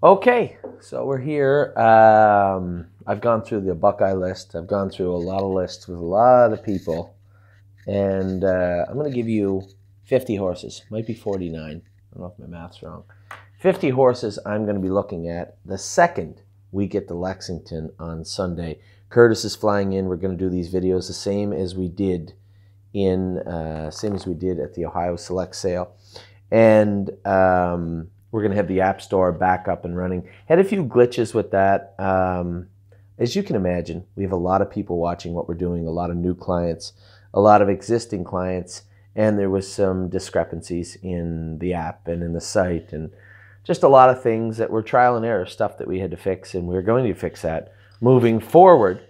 Okay, so we're here. I've gone through the Buckeye list. I've gone through a lot of lists with a lot of people, and I'm going to give you 50 horses. Might be 49. I don't know if my math's wrong. 50 horses I'm going to be looking at the second we get to Lexington on Sunday. Curtis is flying in. We're going to do these videos the same as we did at the Ohio Select Sale, and we're going to have the App Store back up and running. Had a few glitches with that. As you can imagine, we have a lot of people watching what we're doing, a lot of new clients, a lot of existing clients, and there was some discrepancies in the app and in the site, and just a lot of things that were trial and error stuff that we had to fix, and we're going to fix that moving forward.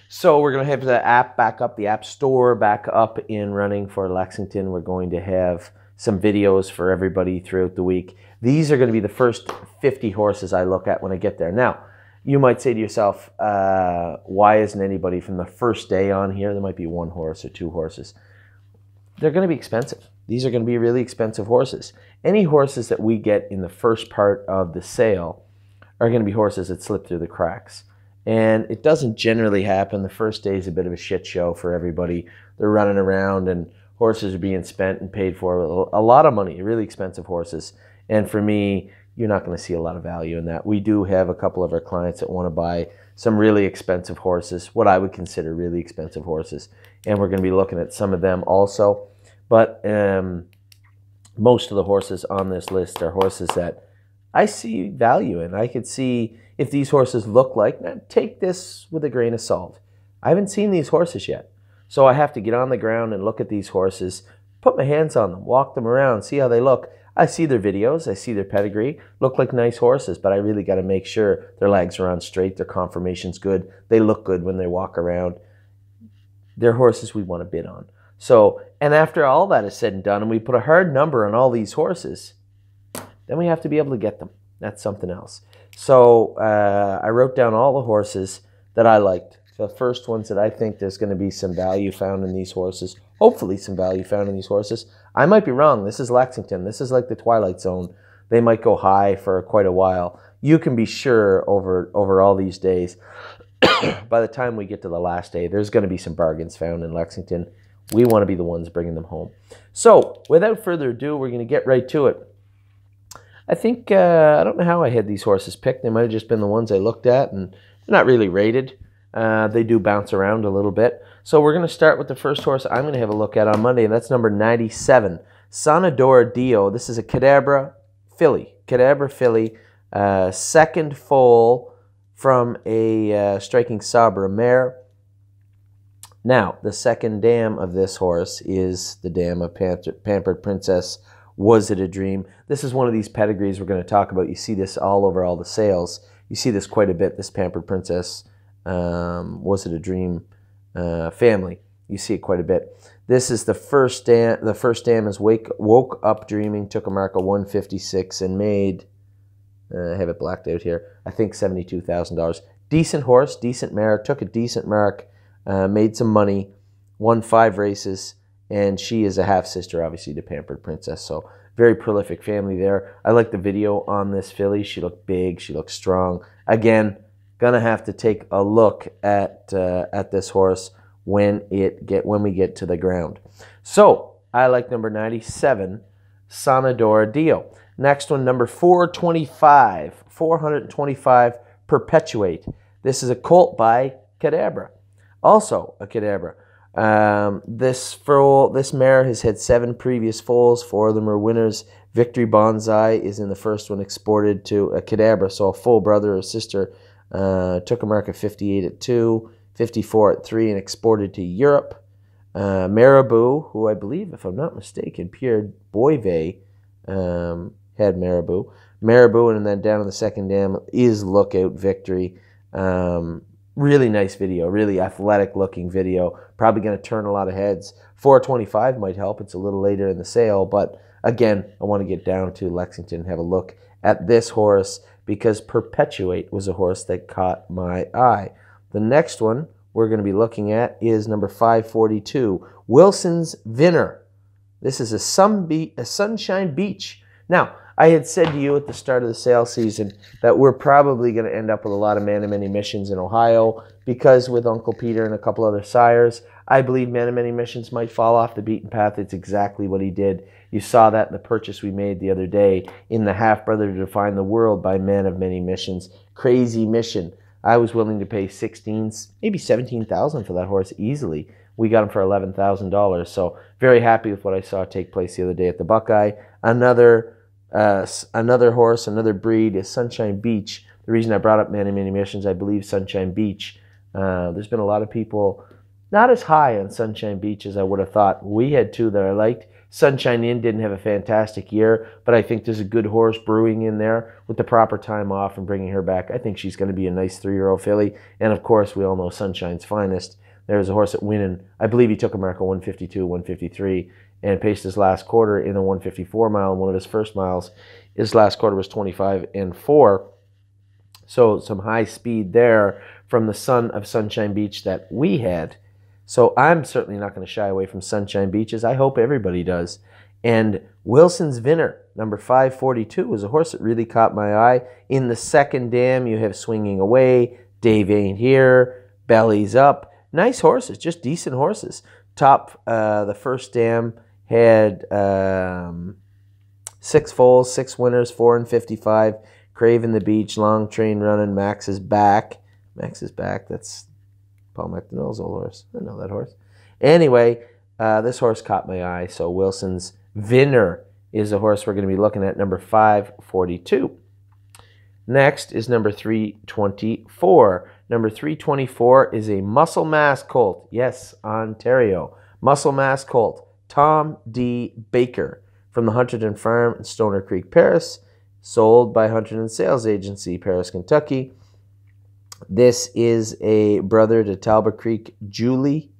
So we're going to have the app back up, the App Store back up and running for Lexington. We're going to have some videos for everybody throughout the week. These are going to be the first 50 horses I look at when I get there. Now, you might say to yourself, why isn't anybody from the first day on here? There might be one horse or two horses. They're going to be expensive. These are going to be really expensive horses. Any horses that we get in the first part of the sale are going to be horses that slip through the cracks. And it doesn't generally happen. The first day is a bit of a shit show for everybody. They're running around and horses are being spent and paid for a lot of money, really expensive horses. And for me, you're not going to see a lot of value in that. We do have a couple of our clients that want to buy some really expensive horses, what I would consider really expensive horses. And we're going to be looking at some of them also. But most of the horses on this list are horses that I see value in. I could see if these horses look like, now take this with a grain of salt. I haven't seen these horses yet. So I have to get on the ground and look at these horses, put my hands on them, walk them around, see how they look. I see their videos, I see their pedigree, look like nice horses, but I really got to make sure their legs are on straight, their conformation's good, they look good when they walk around. They're horses we want to bid on. So, and after all that is said and done, and we put a hard number on all these horses, then we have to be able to get them. That's something else. So I wrote down all the horses that I liked. The first ones that I think there's going to be some value found in these horses. Hopefully some value found in these horses. I might be wrong. This is Lexington. This is like the Twilight Zone. They might go high for quite a while. You can be sure over all these days, by the time we get to the last day, there's going to be some bargains found in Lexington. We want to be the ones bringing them home. So without further ado, we're going to get right to it. I think, I don't know how I had these horses picked. They might have just been the ones I looked at, and they're not really rated. They do bounce around a little bit. So we're going to start with the first horse I'm going to have a look at on Monday, and that's number 97, Sonadora Dio. This is a Cadabra filly. Second foal from a striking Sabra mare. Now, the second dam of this horse is the dam of Pampered Princess. Was It a Dream? This is one of these pedigrees we're going to talk about. You see this all over all the sales. You see this quite a bit, this Pampered Princess, Was It a Dream family. You see it quite a bit. This is the first dam. The first dam is Woke Up Dreaming, took a mark of 156 and made, I have it blacked out here, I think $72,000. Decent horse, decent mare, took a decent mark, made some money, won 5 races, and she is a half-sister, obviously, to Pampered Princess. So very prolific family there. I like the video on this filly. She looked big. She looked strong. Again, gonna have to take a look at this horse when we get to the ground. So I like number 97, Sonadora Dio. Next one, number 425, Perpetuate. This is a colt by Cadabra. Also a Cadabra. This mare has had 7 previous foals. 4 of them are winners. Victory Bonsai is in the first one, exported to a Cadabra, so a full brother or sister. Took a mark of 58 at 2, 54 at 3, and exported to Europe. Marabou, who I believe, if I'm not mistaken, Pierre Boivet had Marabou. Marabou, and then down in the second dam is Lookout Victory. Really nice video, really athletic looking video. Probably going to turn a lot of heads. 425 might help. It's a little later in the sale, but again, I want to get down to Lexington and have a look at this horse because Perpetuate was a horse that caught my eye. The next one we're going to be looking at is number 542, Wilson's Vinner. This is a Sunshine Beach. Now, I had said to you at the start of the sale season that we're probably going to end up with a lot of Man-O-Many missions in Ohio because with Uncle Peter and a couple other sires, I believe Man-O-Many missions might fall off the beaten path. It's exactly what he did. You saw that in the purchase we made the other day in the Half Brother to Define the World by Man of Many Missions. Crazy mission. I was willing to pay 16, maybe 17,000 for that horse easily. We got him for $11,000. So very happy with what I saw take place the other day at the Buckeye. Another horse, another breed is Sunshine Beach. The reason I brought up Many Missions, I believe Sunshine Beach. There's been a lot of people not as high on Sunshine Beach as I would have thought. We had two that I liked. Sunshine Inn didn't have a fantastic year, but I think there's a good horse brewing in there with the proper time off and bringing her back. I think she's going to be a nice 3-year-old filly. And of course, we all know Sunshine's finest. There's a horse at Winnan. I believe he took America 152, 153, and paced his last quarter in the 154 mile. And one of his first miles, his last quarter was 25-4. So some high speed there from the son of Sunshine Beach that we had. So I'm certainly not going to shy away from Sunshine Beaches. I hope everybody does. And Wilson's Vinner, number 542, was a horse that really caught my eye. In the second dam, you have Swinging Away, Dave Ain't Here, Belly's Up. Nice horses, just decent horses. The first dam had 6 foals, 6 winners, 4 and 55. Craven the Beach, Long Train Running, Max is Back. Max is Back, that's Paul McDonnell's old horse. I know that horse. Anyway, this horse caught my eye. So Wilson's Vinner is a horse we're going to be looking at, number 542. Next is number 324. Number 324 is a Muscle Mass colt. Yes, Ontario. Muscle Mass colt. Tom D. Baker from the Hunterdon Farm in Stoner Creek, Paris. Sold by Hunterdon Sales Agency, Paris, Kentucky. This is a brother to Talbot Creek Julie,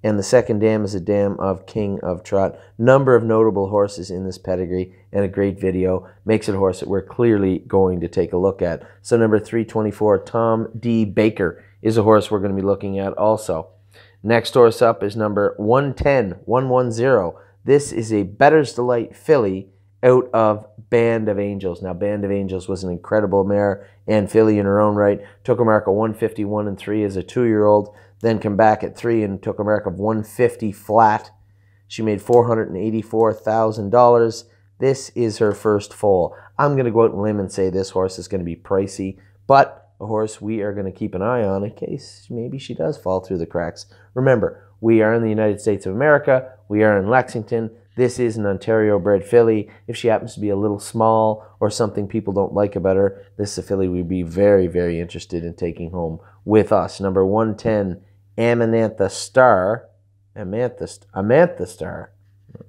and the second dam is a dam of King of Trot. Number of notable horses in this pedigree, and a great video. Makes it a horse that we're clearly going to take a look at. So number 324, Tom D. Baker, is a horse we're going to be looking at also. Next horse up is number 110, 110. This is a Better's Delight filly out of Band of Angels. Now, Band of Angels was an incredible mare and filly in her own right. Took America 151 and 3 as a 2-year-old. Then come back at 3 and took America 150 flat. She made $484,000. This is her first foal. I'm going to go out on a limb and say this horse is going to be pricey, but a horse we are going to keep an eye on in case maybe she does fall through the cracks. Remember, we are in the United States of America. We are in Lexington. This is an Ontario-bred filly. If she happens to be a little small or something people don't like about her, this is a filly we'd be very, very interested in taking home with us. Number 110, Amantha Star. Amantha Star.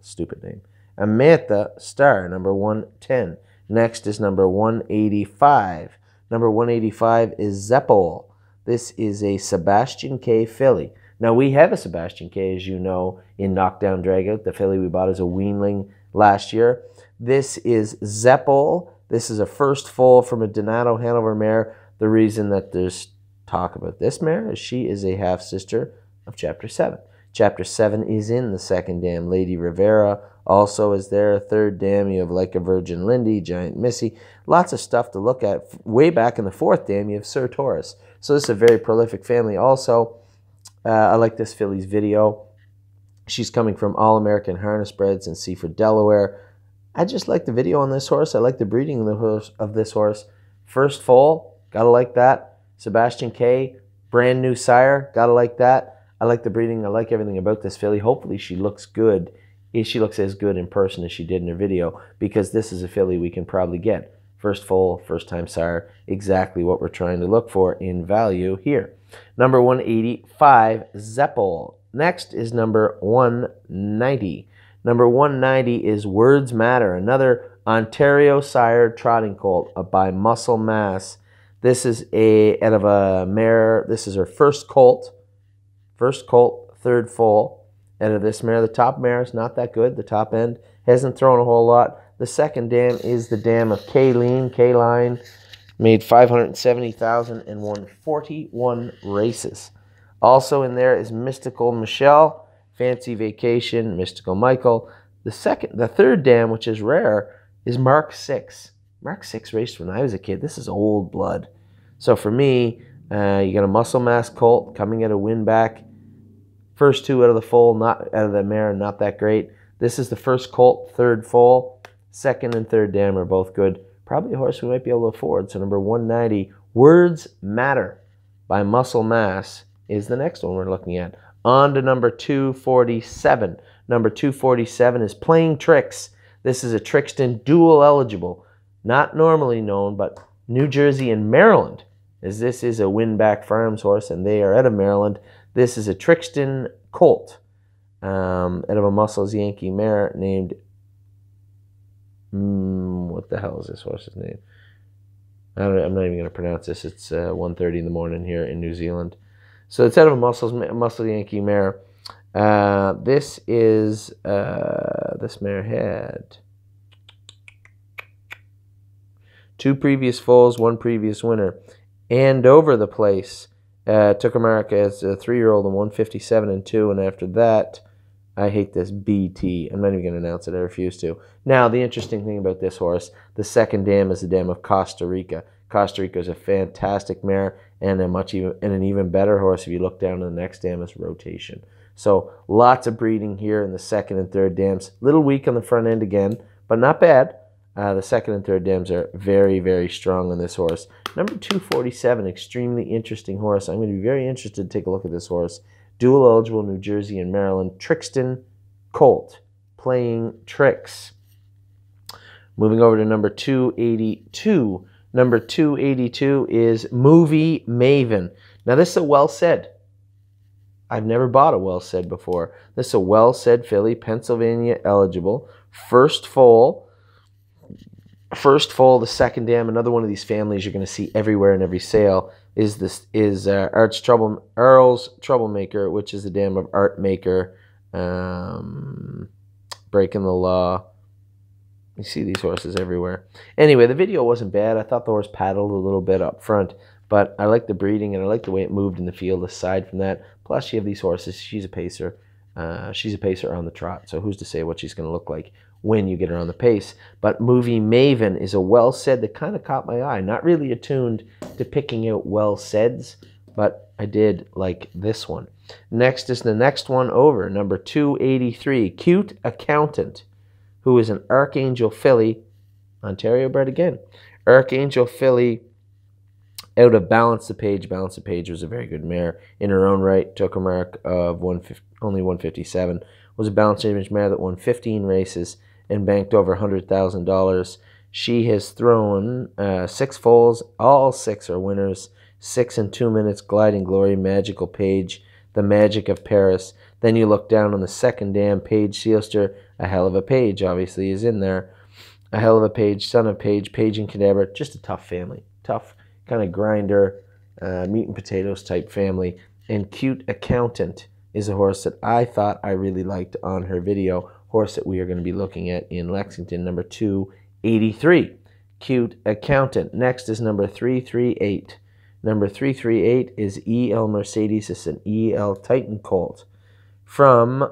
Stupid name. Amantha Star, number 110. Next is number 185. Number 185 is Zeppole. This is a Sebastian K. filly. Now, we have a Sebastian K, as you know, in Knockdown Dragout. The filly we bought as a weanling last year. This is Zeppole. This is a first foal from a Donato Hanover mare. The reason that there's talk about this mare is she is a half-sister of Chapter 7. Chapter 7 is in the second dam. Lady Rivera also is there. Third dam, you have Like a Virgin Lindy, Giant Missy. Lots of stuff to look at. Way back in the fourth dam, you have Sir Taurus. So this is a very prolific family also. I like this filly's video. She's coming from All-American Harness Breds in Seaford, Delaware. I just like the video on this horse. I like the breeding of this horse. First foal, gotta like that. Sebastian K, brand new sire, gotta like that. I like the breeding. I like everything about this filly. Hopefully she looks good. She looks as good in person as she did in her video, because this is a filly we can probably get. First foal, first time sire, exactly what we're trying to look for in value here. Number 185, Zeppole. Next is number 190. Number 190 is Words Matter, another Ontario sire trotting colt by Muscle Mass. This is out of a mare. This is her first colt. First colt, third foal. Out of this mare, the top mare is not that good. The top end hasn't thrown a whole lot. The second dam is the dam of K-Line. Made $570,000 and won 41 races. Also in there is Mystical Michelle, Fancy Vacation, Mystical Michael. The third dam, which is rare, is Mark 6. Mark 6 raced when I was a kid. This is old blood. So for me, you got a muscle mass colt coming at a win back. First two out of the foal, not out of the mare, not that great. This is the first colt, third foal. Second and third dam are both good. Probably a horse we might be able to afford. So number 190, Words Matter by Muscle Mass is the next one we're looking at. On to number 247. Number 247 is Playing Tricks. This is a Trixton dual eligible. Not normally known, but New Jersey and Maryland, as this is a Winback Farms horse, and they are out of Maryland. This is a Trixton colt out of a Muscles Yankee mare named, what the hell is this horse's name? I'm not even going to pronounce this. It's 1:30 in the morning here in New Zealand. So it's out of a Muscle Yankee mare. This mare had 2 previous foals, 1 previous winner. And over the place, took America as a 3-year-old in 157-2, and after that, I hate this, BT. I'm not even going to announce it. I refuse to. Now, the interesting thing about this horse, the second dam is the dam of Costa Rica. Costa Rica is a fantastic mare and an even better horse if you look down to the next dam is Rotation. So lots of breeding here in the second and third dams. Little weak on the front end again, but not bad. The second and third dams are very, very strong on this horse. Number 247, extremely interesting horse. I'm going to be very interested to take a look at this horse. Dual eligible, New Jersey and Maryland. Trixton colt, Playing Tricks. Moving over to number 282. Number 282 is Movie Maven. Now this is a well said. I've never bought a well said before. This is a well said filly, Pennsylvania eligible. First foal, the second dam. Another one of these families you're going to see everywhere in every sale is Earl's Troublemaker, which is the dam of Art Maker, Breaking the Law. You see these horses everywhere. Anyway, the video wasn't bad. I thought the horse paddled a little bit up front, but I like the breeding and I like the way it moved in the field. Aside from that, plus you have these horses. She's a pacer. She's a pacer on the trot, so who's to say what she's going to look like when you get her on the pace. But Movie Maven is a well said that kind of caught my eye. Not really attuned to picking out well saids, but I did like this one. Next is the next one over, number 283, Cute Accountant, who is an Archangel filly, Ontario bred again. Archangel filly out of Balance the Page. Balance the Page was a very good mare in her own right. Took a mark of only 157. Was a Balance Image mare that won 15 races and banked over $100,000. She has thrown 6 foals. All 6 are winners. 6 in 2 minutes, Gliding Glory, Magical Page, The Magic of Paris. Then you look down on the second dam, Page Sealster. A hell of a Page, obviously, is in there. A hell of a Page, Son of Page, Page and Cadabra. Just a tough family. Tough, kind of grinder, meat and potatoes type family. And Cute Accountant is a horse that I thought I really liked on her video. Horse that we are going to be looking at in Lexington, number 283. Cute Accountant. Next is number 338. Number 338 is E.L. Mercedes. It's an E.L. Titan colt from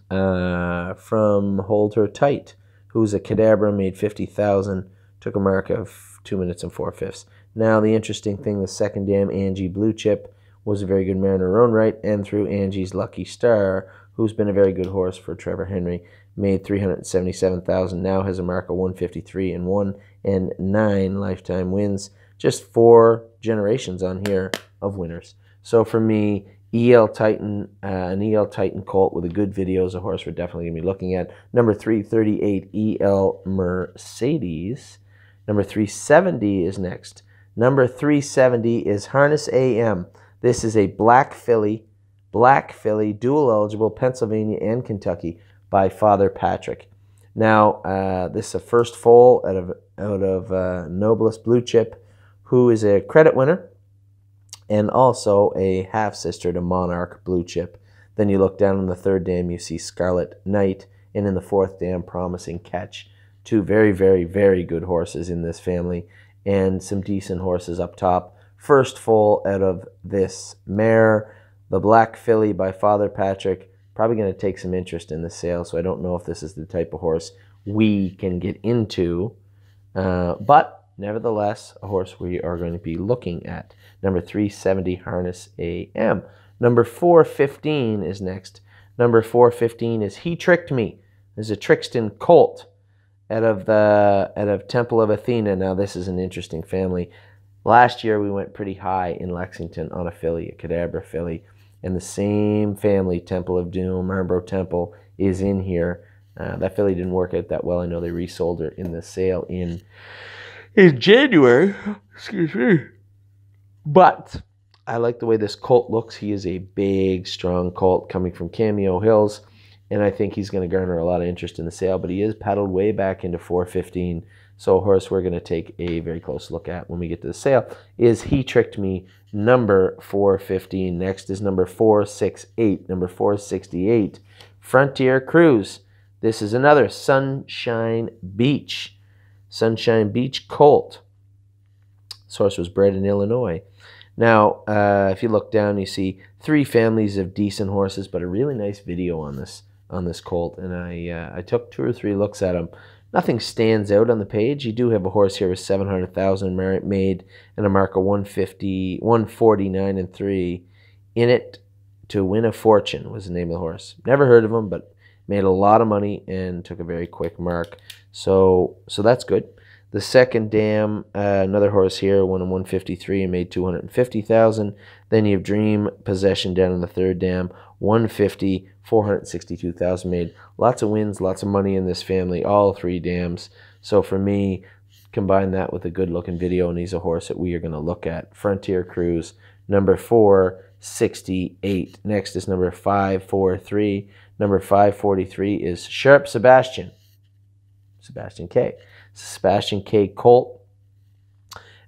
Hold Her Tight, who's a Cadabra, made 50,000, took a mark of 2 minutes and 4/5. Now the interesting thing, the second dam, Angie Blue Chip, was a very good mare in her own right, and through Angie's Lucky Star, who's been a very good horse for Trevor Henry, made 377,000, now has a mark of 153-1 and 9 lifetime wins. Just 4 generations on here of winners. So for me, E.L. Titan, an E.L. Titan colt with a good video is a horse we're definitely going to be looking at. Number 338, E.L. Mercedes. Number 370 is next. Number 370 is Harness AM. This is a black filly, dual eligible, Pennsylvania and Kentucky, by Father Patrick. Now, this is a first foal out of Noblest Blue Chip, who is a credit winner and also a half-sister to Monarch Blue Chip. Then you look down on the third dam, you see Scarlet Knight, and in the fourth dam, Promising Catch. 2 very, very, very good horses in this family, and some decent horses up top. First foal out of this mare, the Black Filly by Father Patrick. Probably going to take some interest in the sale, so I don't know if this is the type of horse we can get into. But nevertheless, a horse we are going to be looking at. Number 370, Harness AM. Number 415 is next. Number 415 is He Tricked Me. There's a Trixton colt out of Temple of Athena. Now this is an interesting family. Last year we went pretty high in Lexington on a filly, a Cadabra filly, and the same family, Temple of Doom, Marlborough Temple, is in here. That filly didn't work out that well. I know they resold her in the sale in January. Excuse me. But I like the way this colt looks. He is a big, strong colt coming from Cameo Hills, and I think he's going to garner a lot of interest in the sale. But he is paddled way back into 415. So a horse we're going to take a very close look at when we get to the sale is He Tricked Me, number 415. Next is number 468. Number 468, Frontier Cruise. This is another Sunshine Beach. Sunshine Beach colt. This horse was bred in Illinois. Now, if you look down, you see 3 families of decent horses, but a really nice video on this colt. And I took 2 or 3 looks at him. Nothing stands out on the page. You do have a horse here with 700,000 made and a mark of 150, 149 and 3 in it to win a fortune was the name of the horse. Never heard of him, but made a lot of money and took a very quick mark. So that's good. The second dam, another horse here, won in 153 and made 250,000. Then you have Dream Possession down in the third dam, 150, 462,000 made. Lots of wins, lots of money in this family, all 3 dams. So for me, combine that with a good-looking video, and he's a horse that we are going to look at. Frontier Cruise, number 468. Next is number 543. Number 543 is Sharp Sebastian. Sebastian K. Sebastian K. colt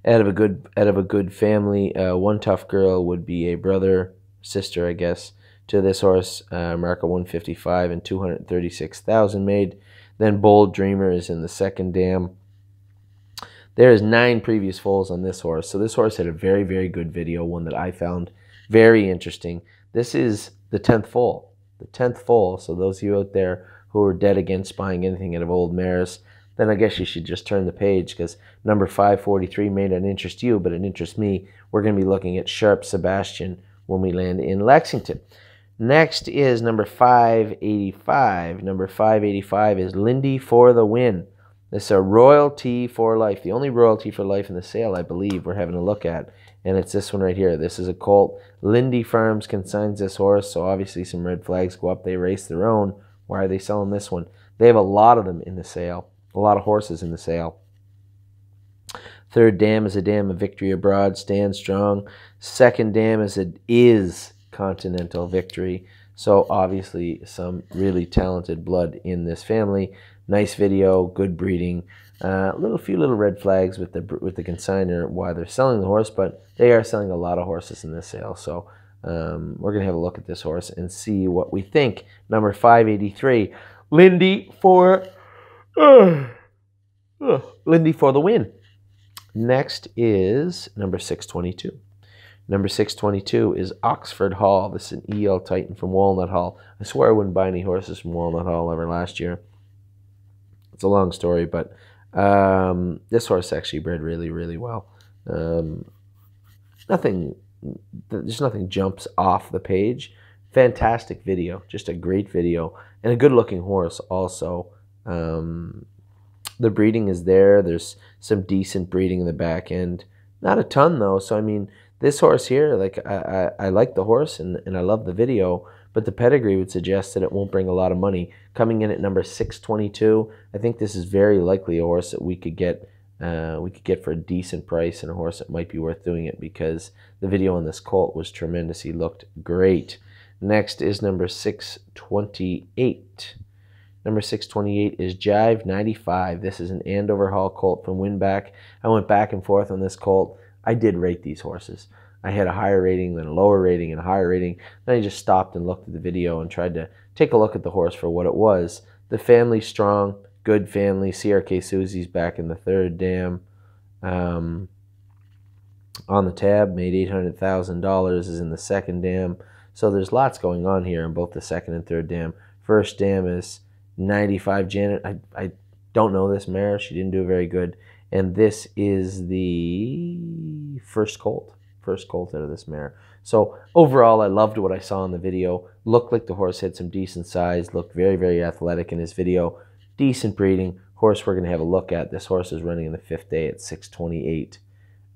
out of a good family. One Tough Girl would be a brother, sister, I guess, to this horse. Mark of 155 and 236,000 made. Then Bold Dreamer is in the second dam. There is 9 previous foals on this horse. So this horse had a very, very good video, one that I found very interesting. This is the 10th foal. The 10th foal. So those of you out there who are dead against buying anything out of old mares, then I guess you should just turn the page, because number 543 may not interest you, but it interests me. We're going to be looking at Sharp Sebastian when we land in Lexington. Next is number 585. Number 585 is Lindy for the Win. This is a royalty for life. The only royalty for life in the sale, I believe, we're having a look at. And it's this one right here. This is a colt. Lindy Farms consigns this horse, so obviously some red flags go up. They race their own. Why are they selling this one? They have a lot of them in the sale. A lot of horses in the sale. Third dam is a dam of Victory Abroad, Stand Strong. Second dam is Continental Victory. So obviously some really talented blood in this family. Nice video, good breeding. Few little red flags with the consigner why they're selling the horse, but they are selling a lot of horses in this sale. So we're gonna have a look at this horse and see what we think. Number 583, Lindy for the Win. Next is number 622. Number 622 is Oxford Hall. This is an EL Titan from Walnut Hall. I swear I wouldn't buy any horses from Walnut Hall ever last year. It's a long story, but this horse actually bred really, really well. Just nothing jumps off the page. Fantastic video, just a great video, and a good-looking horse also. The breeding is there. There's some decent breeding in the back end. Not a ton, though. So, I mean, this horse here, like, I like the horse and I love the video, but the pedigree would suggest that it won't bring a lot of money. Coming in at number 622, I think this is very likely a horse that we could get for a decent price, and a horse that might be worth doing it, because the video on this colt was tremendous. He looked great. Next is number 628. Number 628 is Jive 95. This is an Andover Hall colt from Winback. I went back and forth on this colt. I did rate these horses. I had a higher rating, then a lower rating, and a higher rating. Then I just stopped and looked at the video and tried to take a look at the horse for what it was. The family's strong, good family. CRK Susie's back in the third dam. On the tab, made $800,000, is in the second dam. So there's lots going on here in both the second and third dam. First dam is 95 Janet. Don't know this mare. She didn't do very good. And this is the first colt out of this mare. So overall, I loved what I saw in the video. Looked like the horse had some decent size. Looked very, very athletic in his video. Decent breeding. Horse we're going to have a look at. This horse is running in the 5th day at 628.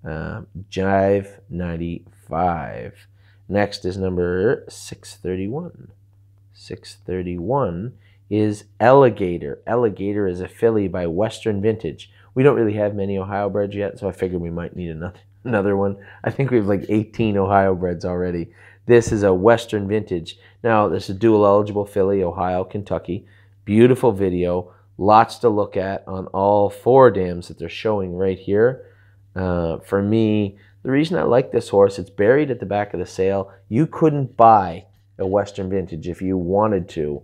Jive 95. Next is number 631. 631 is Alligator. Alligator is a filly by Western Vintage. We don't really have many Ohio breds yet, so I figured we might need another one. I think we have like 18 Ohio breds already. This is a Western Vintage. Now, this is a dual eligible filly, Ohio, Kentucky. Beautiful video. Lots to look at on all 4 dams that they're showing right here. For me, the reason I like this horse, it's buried at the back of the sale. You couldn't buy a Western Vintage if you wanted to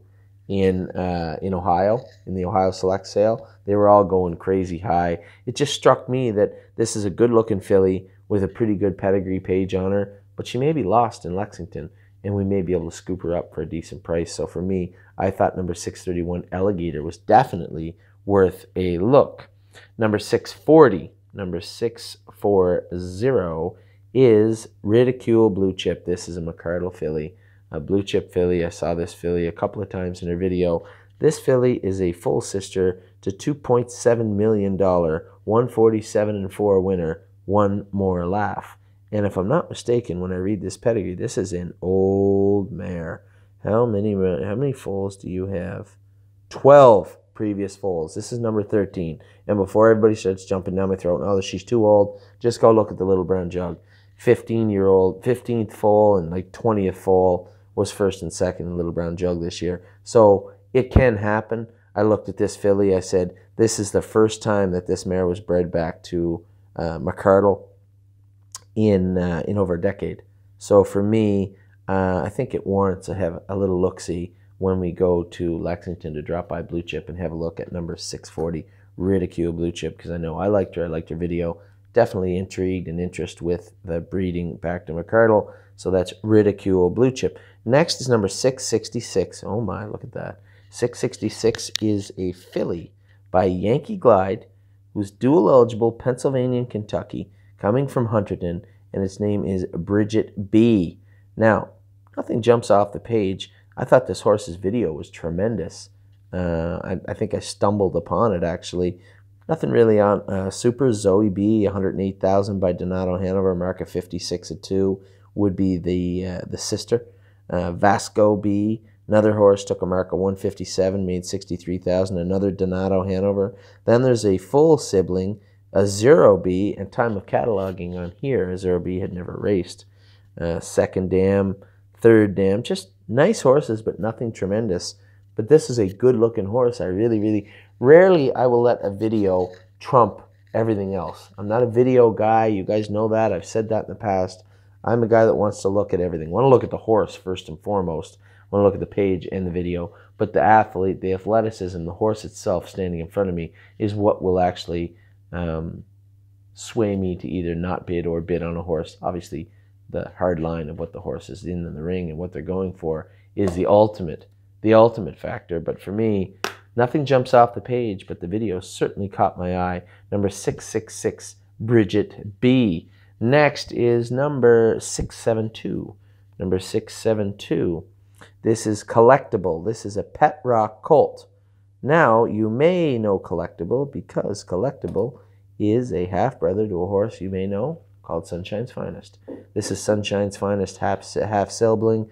in Ohio, in the Ohio Select sale. They were all going crazy high. It just struck me that this is a good-looking filly with a pretty good pedigree page on her, but she may be lost in Lexington, and we may be able to scoop her up for a decent price. So for me, I thought number 631 Alligator was definitely worth a look. Number 640 is Ridicule Blue Chip. This is a McCardle filly, a blue chip filly. I saw this filly a couple of times in her video. This filly is a full sister to $2.7 million, 147-4 winner, One More Laugh. And if I'm not mistaken, when I read this pedigree, this is an old mare. How many foals do you have? 12 previous foals. This is number 13. And before everybody starts jumping down my throat, oh, she's too old, just go look at the Little Brown Jug. 15-year-old, 15th foal and like 20th foal was first and second in Little Brown Jug this year. So it can happen. I looked at this filly. I said, this is the first time that this mare was bred back to McCardle in over a decade. So for me, I think it warrants to have a little look-see when we go to Lexington to drop by Blue Chip and have a look at number 640, Ridicule Blue Chip, because I know I liked her. I liked her video. Definitely intrigued and interest with the breeding back to McCardle. So that's Ridicule Blue Chip. Next is number 666. Oh my, look at that. 666 is a filly by Yankee Glide, who's dual eligible, Pennsylvania and Kentucky, coming from Hunterdon, and its name is Bridget B. Now, nothing jumps off the page. I thought this horse's video was tremendous. I think I stumbled upon it, actually. Nothing really on Super Zoe B, 108,000 by Donato Hanover, mark of 56-2 would be the sister. Vasco B, another horse, took a mark of 157, made 63,000, another Donato Hanover. Then there's a full sibling, a Zero B, and time of cataloging on here, a Zero B had never raced. Second dam, third dam, just nice horses, but nothing tremendous. But this is a good-looking horse. I really, rarely I will let a video trump everything else. I'm not a video guy. You guys know that. I've said that in the past. I'm a guy that wants to look at everything. I want to look at the horse first and foremost. I want to look at the page and the video. But the athlete, the athleticism, the horse itself standing in front of me is what will actually sway me to either not bid or bid on a horse. Obviously, the hard line of what the horse is in the ring and what they're going for is the ultimate factor. But for me, nothing jumps off the page, but the video certainly caught my eye. Number 666, Bridget B. Next is number 672. Number 672. This is Collectible. This is a Pet Rock colt. Now, you may know Collectible because Collectible is a half-brother to a horse you may know called Sunshine's Finest. This is Sunshine's Finest half-sibling.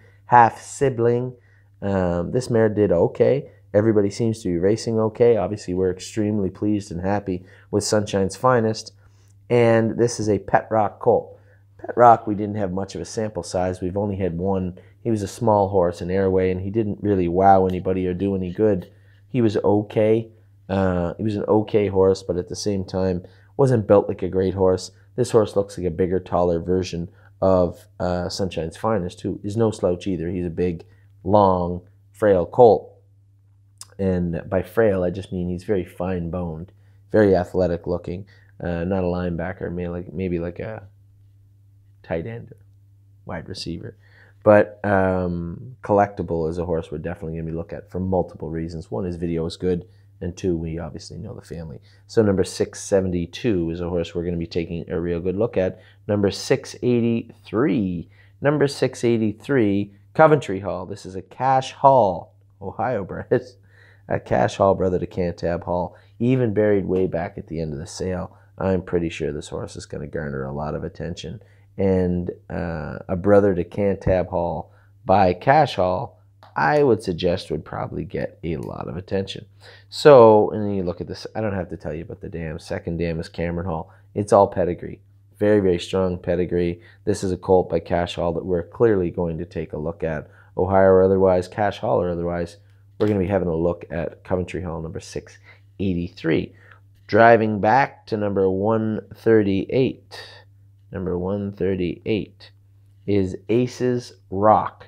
This mare did okay. Everybody seems to be racing okay. Obviously, we're extremely pleased and happy with Sunshine's Finest. And this is a Pet Rock colt. Pet Rock, we didn't have much of a sample size. We've only had one. He was a small horse, an airway, and he didn't really wow anybody or do any good. He was okay. He was an okay horse, but at the same time, wasn't built like a great horse. This horse looks like a bigger, taller version of Sunshine's Finest, who is no slouch either. He's a big, long, frail colt. And by frail, I just mean he's very fine-boned, very athletic looking. Not a linebacker, maybe like a tight end, wide receiver. But Collectible is a horse we're definitely going to be looking at for multiple reasons. One, his video is good. and 2, we obviously know the family. So number 672 is a horse we're going to be taking a real good look at. Number 683. Number 683, Coventry Hall. This is a Cash Hall, Ohio bred. A Cash Hall brother to Cantab Hall, even buried way back at the end of the sale. I'm pretty sure this horse is going to garner a lot of attention. And a brother to Cantab Hall by Cash Hall, I would suggest would probably get a lot of attention. So, and then you look at this, I don't have to tell you about the dam. Second dam is Cameron Hall. It's all pedigree. Very, very strong pedigree. This is a colt by Cash Hall that we're clearly going to take a look at. Ohio or otherwise, Cash Hall or otherwise, we're going to be having a look at Coventry Hall, number 683. Driving back to number 138. Number 138 is Ace's Rock.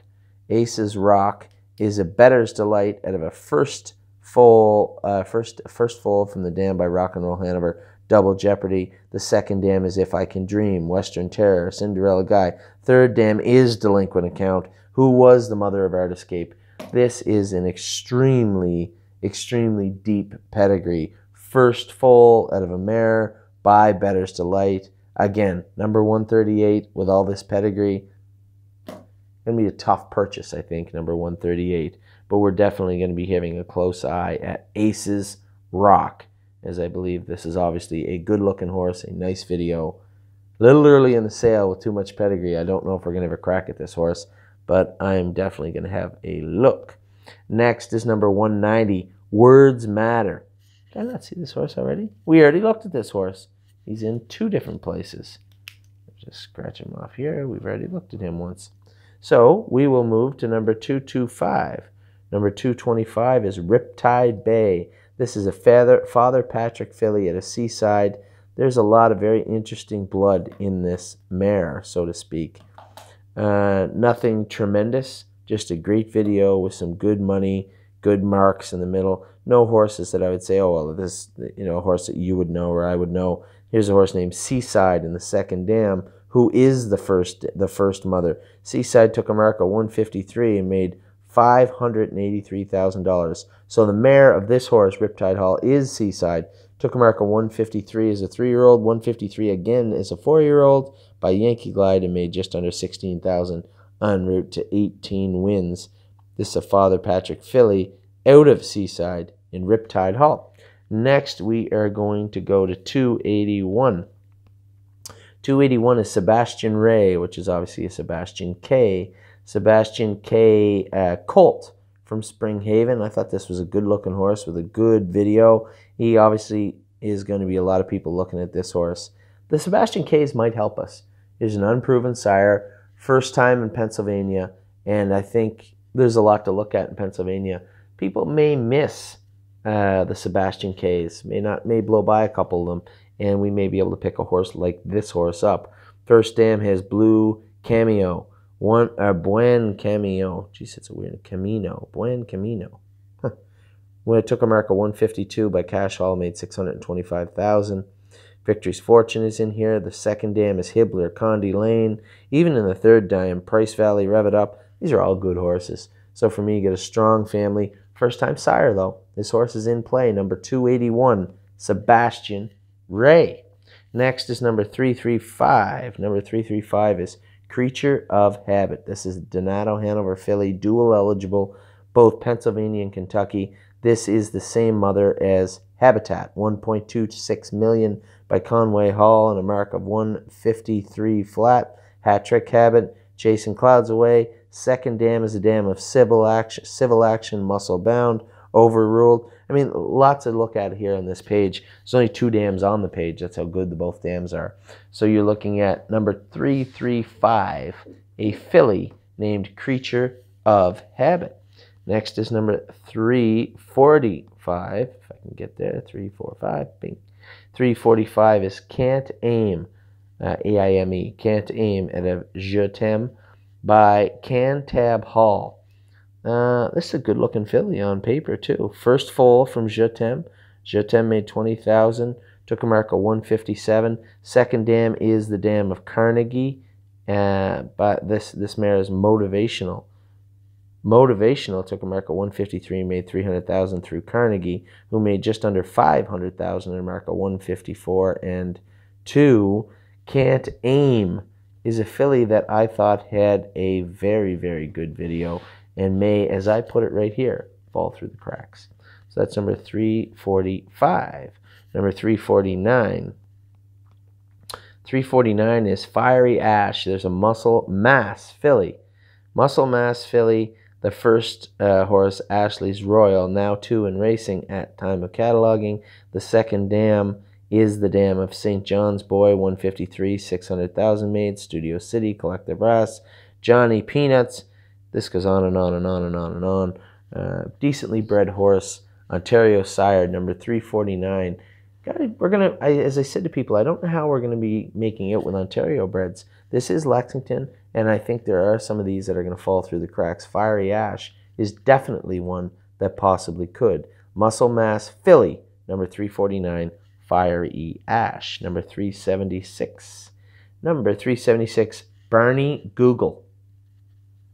Ace's Rock is a better's delight out of a first foal from the dam by Rock and Roll Hanover, Double Jeopardy. The second dam is If I Can Dream, Western Terror, Cinderella Guy. Third dam is Delinquent Account, who was the mother of Art Escape. This is an extremely, extremely deep pedigree. First foal out of a mare by Better's Delight. Again, number 138 with all this pedigree. Going to be a tough purchase, I think, number 138. But we're definitely going to be having a close eye at Ace's Rock, as I believe this is obviously a good-looking horse, a nice video. A little early in the sale with too much pedigree. I don't know if we're going to have a crack at this horse, but I'm definitely going to have a look. Next is number 190, Words Matter. Did I not see this horse already? We already looked at this horse. He's in 2 different places. Just scratch him off here. We've already looked at him once. So we will move to number 225. Number 225 is Riptide Bay. This is a Father Patrick filly at a Seaside. There's a lot of very interesting blood in this mare, so to speak. Nothing tremendous, just a great video with some good money, good marks in the middle. No horses that I would say, oh, well, this, a horse that you would know or I would know. Here's a horse named Seaside in the second dam, who is the first mother. Seaside took a mark of 153 and made $583,000. So the mare of this horse, Riptide Hall, is Seaside. Took a mark of 153 as a 3-year-old, 153 again as a 4-year-old by Yankee Glide and made just under $16,000 en route to 18 wins. This is a Father Patrick filly out of Seaside in Riptide Hall. Next, we are going to go to 281. 281 is Sebastian Ray, which is obviously a Sebastian K. Sebastian K. Colt from Springhaven. I thought this was a good-looking horse with a good video. He obviously is going to be a lot of people looking at this horse. The Sebastian K's might help us. He's an unproven sire, first time in Pennsylvania, and I think there's a lot to look at in Pennsylvania. People may miss the Sebastian K's, may blow by a couple of them, and we may be able to pick a horse like this horse up. First dam has Blue Cameo. Buen Camino. Geez, it's a weird Camino. Buen Camino. When it took a mark of 152 by Cash Hall, made $625,000. Victory's Fortune is in here. The second dam is Hibbler, Condy Lane. Even in the third dam, Price Valley, Rev It Up. These are all good horses. So for me, you get a strong family. First time sire, though. This horse is in play. Number 281, Sebastian Ray. Next is number 335. Number 335 is Creature of Habit. This is Donato Hanover filly, dual eligible, both Pennsylvania and Kentucky. This is the same mother as Habitat, $1.26 million by Conway Hall and a mark of 153 flat. Hat Trick Habit, Chasing Clouds Away. Second dam is a dam of civil action, Muscle Bound, Overruled. I mean, lots to look at here on this page. There's only 2 dams on the page. That's how good the both dams are. So you're looking at number 335, a filly named Creature of Habit. Next is number 345. If I can get there, 345. Bing. 345 is Can't Aim, A-I-M-E, Can't Aim at a Je T'aime by Cantab Hall. This is a good-looking filly on paper, too. First foal from Je T'aime. Je T'aime made $20,000. Took a mark of 157. Second dam is the dam of Carnegie. But this mare is motivational. Motivational took a mark at 153 and made 300,000 through Carnegie, who made just under 500,000 in a mark at 154 and 2. Can't Aim is a filly that I thought had a very, very good video and may, as I put it right here, fall through the cracks. So that's number 345. Number 349. 349 is Fiery Ash. There's a Muscle Mass filly. Muscle Mass filly, the first horse, Ashley's Royal, now 2 in racing at time of cataloging. The second dam is the dam of St. John's Boy, 153, 600,000 made, Studio City, Collective Brass, Johnny Peanuts. This goes on and on and on and on and on. Decently bred horse, Ontario Sire, number 349. We're gonna, as I said to people, I don't know how we're gonna be making it with Ontario breds. This is Lexington, and I think there are some of these that are gonna fall through the cracks. Fiery Ash is definitely one that possibly could. Muscle Mass filly, number 349. Fiery Ash, number 376. Number 376, Barney Google.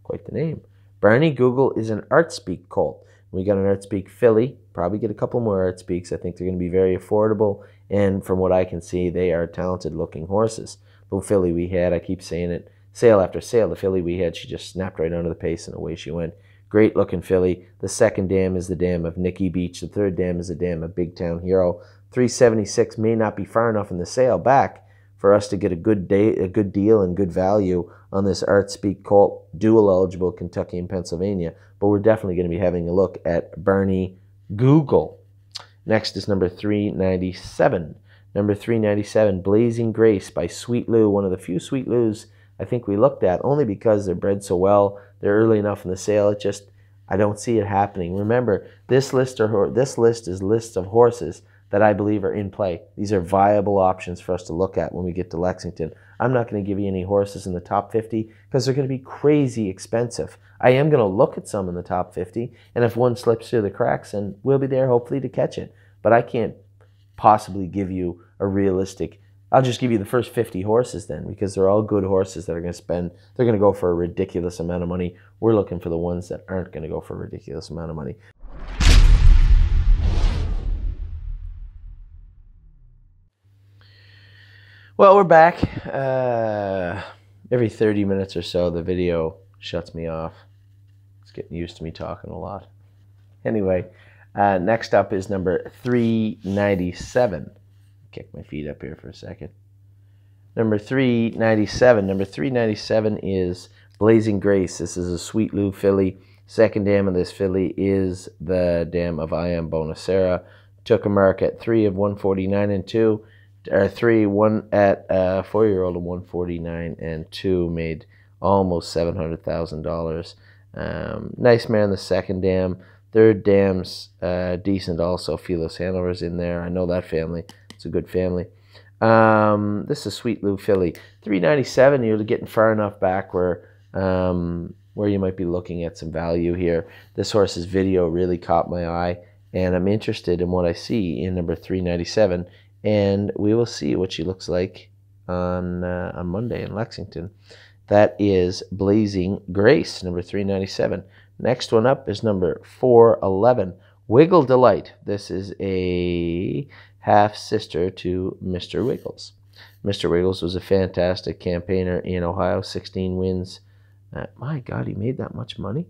Quite the name. Barney Google is an Artspeak colt. We got an Artspeak filly. Probably get a couple more Artspeaks. I think they're going to be very affordable. And from what I can see, they are talented looking horses. The filly we had, I keep saying it, sale after sale, the filly we had, she just snapped right onto the pace and away she went. Great looking filly. The second dam is the dam of Nikki Beach. The third dam is the dam of Big Town Hero. 376 may not be far enough in the sale back for us to get a good deal and good value on this Artspeak colt, dual eligible Kentucky and Pennsylvania. But we're definitely going to be having a look at Barney Google. Next is number 397. Number 397, Blazing Grace by Sweet Lou. One of the few Sweet Lou's I think we looked at, only because they're bred so well. They're early enough in the sale. It just, I don't see it happening. Remember, this list is lists of horses that I believe are in play. These are viable options for us to look at when we get to Lexington. I'm not going to give you any horses in the top 50 because they're going to be crazy expensive. I am going to look at some in the top 50, and if one slips through the cracks, and we'll be there hopefully to catch it. But I can't possibly give you a realistic, I'll just give you the first 50 horses then, because they're all good horses that are going to spend, they're going to go for a ridiculous amount of money. We're looking for the ones that aren't going to go for a ridiculous amount of money. Well, we're back. Every 30 minutes or so, the video shuts me off. It's getting used to me talking a lot. Anyway, next up is number 397. Kick my feet up here for a second. Number 397. Number 397 is Blazing Grace. This is a Sweet Lou filly. Second dam of this filly is the dam of I Am Bonacera. Took a mark at 3 of 149 and 2. Or 1 at 4-year-old of 149 and 2, made almost $700,000. Nice man, the second dam. Third dam's decent also. Philos Hanover's in there. I know that family. It's a good family. This is Sweet Lou filly. 397, you're getting far enough back where you might be looking at some value here. This horse's video really caught my eye, and I'm interested in what I see in number 397. And we will see what she looks like on Monday in Lexington. That is Blazing Grace, number 397. Next one up is number 411, Wiggle Delight. This is a half-sister to Mr. Wiggles. Mr. Wiggles was a fantastic campaigner in Ohio, 16 wins. My God, he made that much money?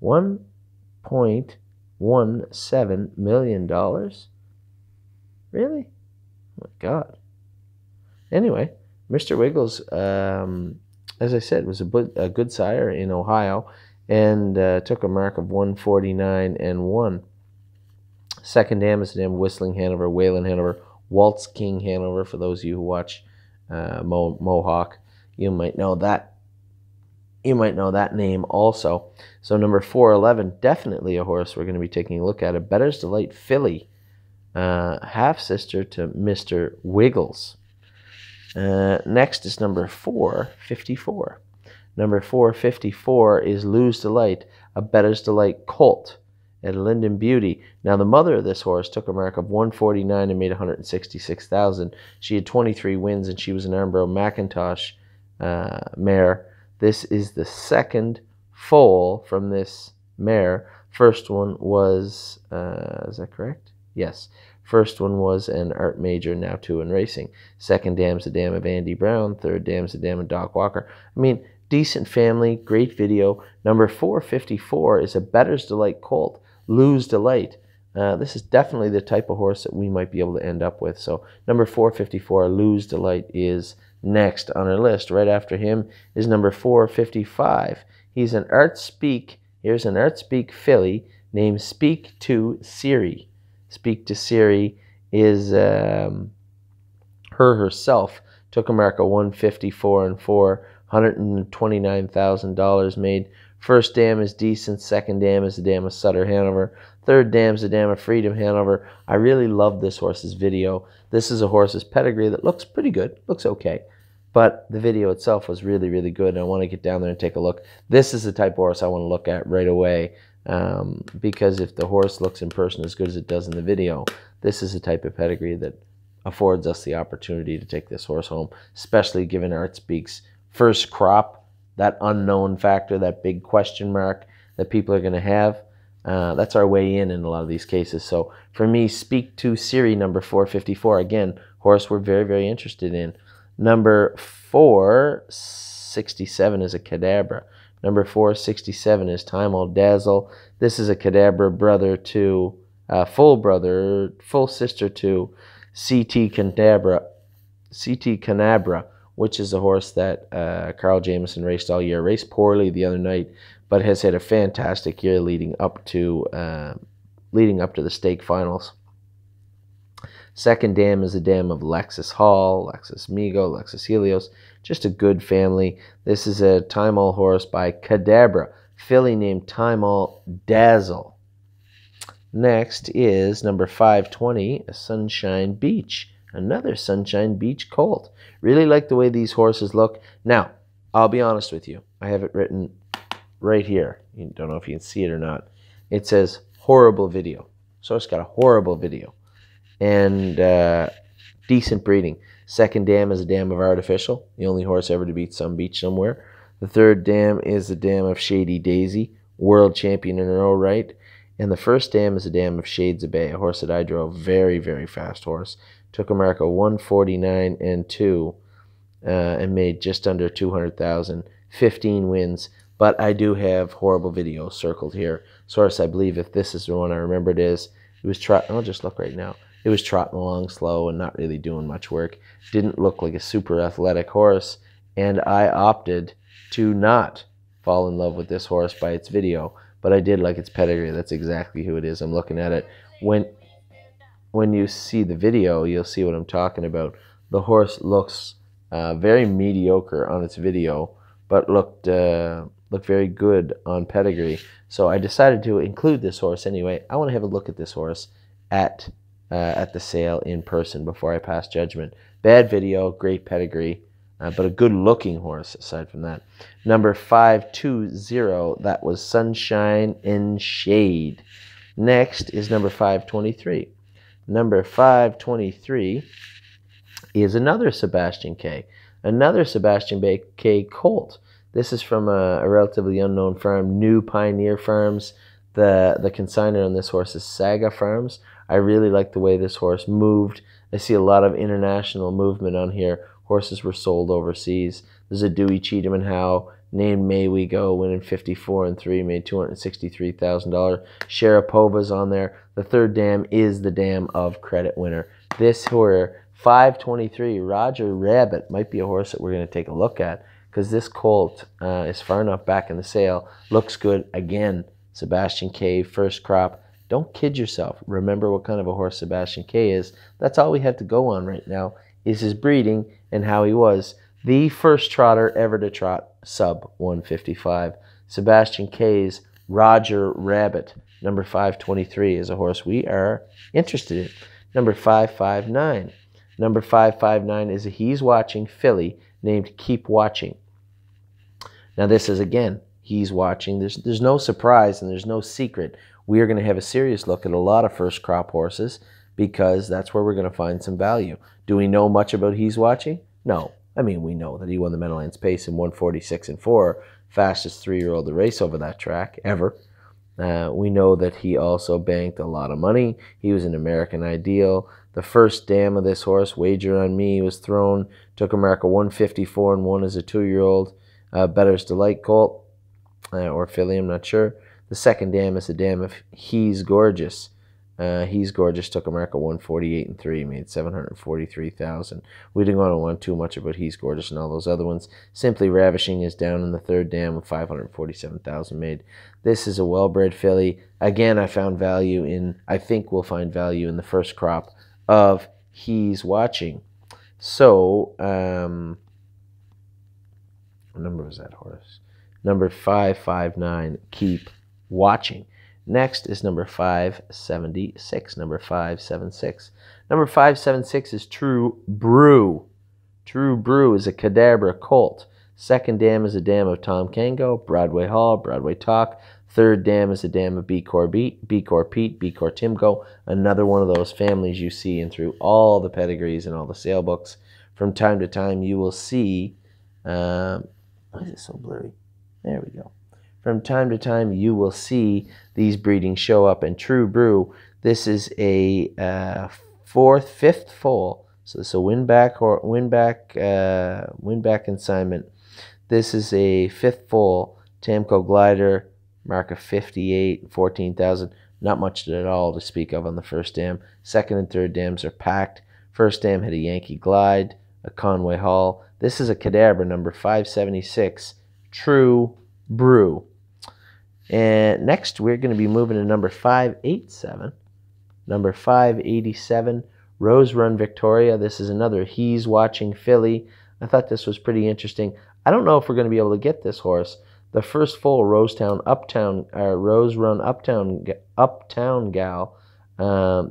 $1.17 million? Really? Oh my God. Anyway, Mr. Wiggles, as I said, was a good sire in Ohio, and took a mark of 149 and 1. Second dam is the dam Whistling Hanover, Wayland Hanover, Waltz King Hanover. For those of you who watch Mohawk, you might know that. You might know that name also. So number 411, definitely a horse we're going to be taking a look at. A Better's Delight filly. Half-sister to Mr. Wiggles. Next is number 454. Number 454 is Lou's Delight, a Better's Delight colt at Linden Beauty. Now, the mother of this horse took a mark of 149 and made 166,000. She had 23 wins, and she was an Armbro McIntosh mare. This is the second foal from this mare. First one was, is that correct? Yes. First one was an Art Major, now 2 in racing. Second dam's the dam of Andy Brown. Third dam's the dam of Doc Walker. I mean, decent family, great video. Number 454 is a Bettor's Delight colt, Lou's Delight. This is definitely the type of horse that we might be able to end up with. So number 454, Lou's Delight, is next on our list. Right after him is number 455. He's an Art Speak. Here's an Art Speak filly named Speak to Siri. Speak to Siri is her herself. Took a mark of 154 and 4, $129,000 made. First dam is decent. Second dam is the dam of Sutter Hanover. Third dam is the dam of Freedom Hanover. I really love this horse's video. This is a horse's pedigree that looks pretty good, looks okay. But the video itself was really, really good, and I want to get down there and take a look. This is the type of horse I want to look at right away, because if the horse looks in person as good as it does in the video, this is the type of pedigree that affords us the opportunity to take this horse home, especially given Art Speak's first crop, that unknown factor, that big question mark that people are going to have. That's our way in a lot of these cases. So for me, Speak to Siri, number 454, again, horse we're very, very interested in. Number 467 is a Cadabra. Number 467 is Time Will Dazzle. This is a Cadabra brother to, full sister to CT Canabra, which is a horse that Carl Jamieson raced all year. Raced poorly the other night, but has had a fantastic year leading up to the stake finals. Second dam is the dam of Lexus Hall, Lexus Migo, Lexus Helios. Just a good family. This is a Time All horse by Cadabra, filly named Time All Dazzle. Next is number 520, a Sunshine Beach. Another Sunshine Beach colt. Really like the way these horses look. Now, I'll be honest with you. I have it written right here. You don't know if you can see it or not. It says horrible video. So it's got a horrible video. And decent breeding. Second dam is a dam of Artificial, the only horse ever to beat some beach somewhere. The third dam is the dam of Shady Daisy, world champion in her own right. And the first dam is a dam of Shades of Bay, a horse that I drove. Very, very fast horse. Took a mark of 149 and 2 and made just under 200,000. 15 wins. But I do have horrible videos circled here. Source, I believe, if this is the one I remember it is, it was trotting. I'll just look right now. It was trotting along slow and not really doing much work. Didn't look like a super athletic horse. And I opted to not fall in love with this horse by its video. But I did like its pedigree. That's exactly who it is. I'm looking at it. When you see the video, you'll see what I'm talking about. The horse looks very mediocre on its video, but looked very good on pedigree. So I decided to include this horse anyway. I want to have a look at this horse at the sale in person before I pass judgment. Bad video, great pedigree, but a good-looking horse aside from that. Number 520, that was Sunshine and Shade. Next is number 523. Number 523 is another Sebastian K. Another Sebastian K colt. This is from a relatively unknown farm, New Pioneer Farms. The consignor on this horse is Saga Farms. I really like the way this horse moved. I see a lot of international movement on here. Horses were sold overseas. There's a Dewey Cheatham and Howe named May We Go, winning 54 and 3, made $263,000. Sharapova's on there. The third dam is the dam of Credit Winner. This horse, 523, Roger Rabbit, might be a horse that we're going to take a look at because this colt is far enough back in the sale. Looks good. Again, Sebastian K, first crop. Don't kid yourself. Remember what kind of a horse Sebastian K is. That's all we have to go on right now is his breeding and how he was. The first trotter ever to trot sub 155. Sebastian K's Roger Rabbit, number 523, is a horse we are interested in. Number 559. Number 559 is a He's Watching filly named Keep Watching. Now this is, again, He's Watching. There's no surprise and there's no secret. We are going to have a serious look at a lot of first crop horses because that's where we're going to find some value. Do we know much about He's Watching? No. I mean, we know that he won the Meadowlands Pace in 146 and 4, fastest 3-year-old to race over that track ever. We know that he also banked a lot of money. He was an American Ideal. The first dam of this horse, Wager on Me, was thrown. Took a mark of 154 and won as a 2-year-old. Better's Delight colt, or filly, I'm not sure. The second dam is the dam of He's Gorgeous. He's Gorgeous took a mark of 148 and 3, made 743,000. We didn't want to want too much about He's Gorgeous and all those other ones. Simply Ravishing is down in the third dam with 547,000 made. This is a well-bred filly. Again, I found value in, I think we'll find value in the first crop of He's Watching. So, what number was that horse? Number 559, Keep Watching. Next is number 576. Number 576. Number 576 is True Brew. True Brew is a Cadabra colt. Second dam is a dam of Tom Kango, Broadway Hall, Broadway Talk. Third dam is a dam of B-Cor Pete, B-Cor Timko. Another one of those families you see in through all the pedigrees and all the sale books. From time to time you will see, why is it so blurry? There we go. From time to time, you will see these breedings show up. And True Brew, this is a fifth foal. So this is a win-back consignment. This is a fifth foal Tamco glider, mark of 58, 14,000. Not much at all to speak of on the first dam. Second and third dams are packed. First dam had a Yankee Glide, a Conway Hall. This is a Cadabra, number 576, True Brew. And next, we're going to be moving to number 587. Number 587, Rose Run Victoria. This is another He's Watching filly. I thought this was pretty interesting. I don't know if we're going to be able to get this horse. The first full Rose Run Uptown Gal.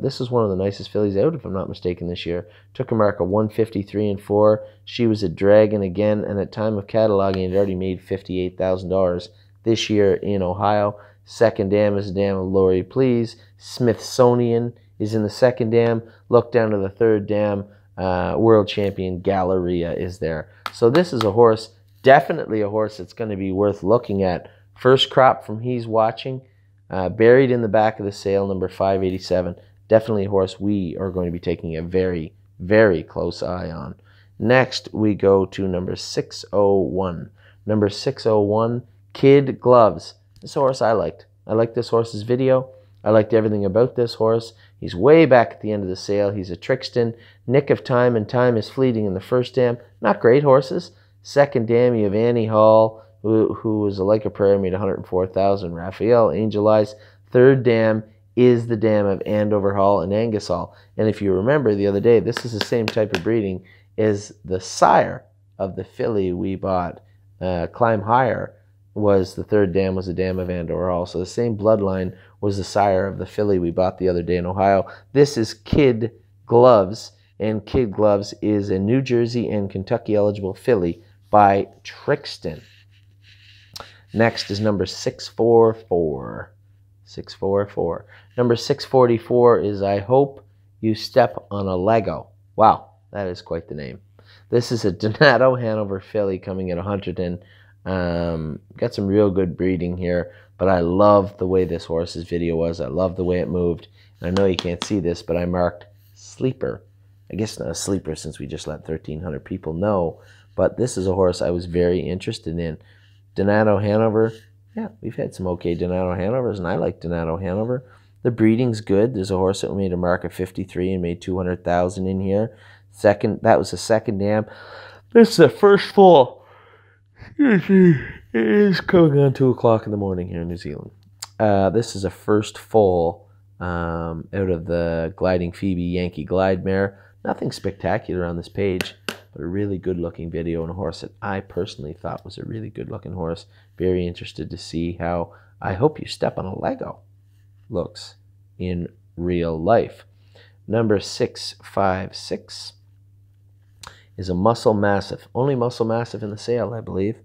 This is one of the nicest fillies out, if I'm not mistaken, this year. Took a mark of 153 and 4. She was a dragon again, and at time of cataloging, it had already made $58,000 this year in Ohio. Second dam is a dam of Lori Please. Smithsonian is in the second dam. Look down to the third dam. World champion Galleria is there. So this is a horse, definitely a horse that's going to be worth looking at. First crop from He's Watching. Buried in the back of the sale, number 587. Definitely a horse we are going to be taking a very, very close eye on. Next, we go to number 601. Number 601, Kid Gloves. This horse I liked. I liked this horse's video. I liked everything about this horse. He's way back at the end of the sale. He's a Trixton. Nick of Time and Time is Fleeting in the first dam. Not great horses. Second dam, you have Annie Hall, who was a Like a Prayer, made 104,000. Raphael, Angel Eyes. Third dam is the dam of Andover Hall and Angus Hall. And if you remember the other day, this is the same type of breeding as the sire of the filly we bought. Climb Higher was the third dam, was a dam of Andover Hall. So the same bloodline was the sire of the filly we bought the other day in Ohio. This is Kid Gloves, and Kid Gloves is a New Jersey and Kentucky eligible filly by Trixton. Next is number 644. 644. Number 644 is I Hope You Step on a Lego. Wow, that is quite the name. This is a Donato Hanover filly coming at Hunterton. Got some real good breeding here, but I love the way this horse's video was. I love the way it moved. And I know you can't see this, but I marked sleeper. I guess not a sleeper since we just let 1,300 people know, but this is a horse I was very interested in. Donato Hanover, yeah, we've had some okay Donato Hanovers, and I like Donato Hanover. The breeding's good. There's a horse that made a mark of 53 and made 200,000 in here. That was the second dam. This is the first full. It is coming on 2 o'clock in the morning here in New Zealand. This is a first full out of the Gliding Phoebe Yankee Glide mare. Nothing spectacular on this page, but a really good looking video and a horse that I personally thought was a really good looking horse. Very interested to see how I Hope You Step on a Lego looks in real life. Number 656 is a Muscle Massive. Only Muscle Massive in the sale, I believe.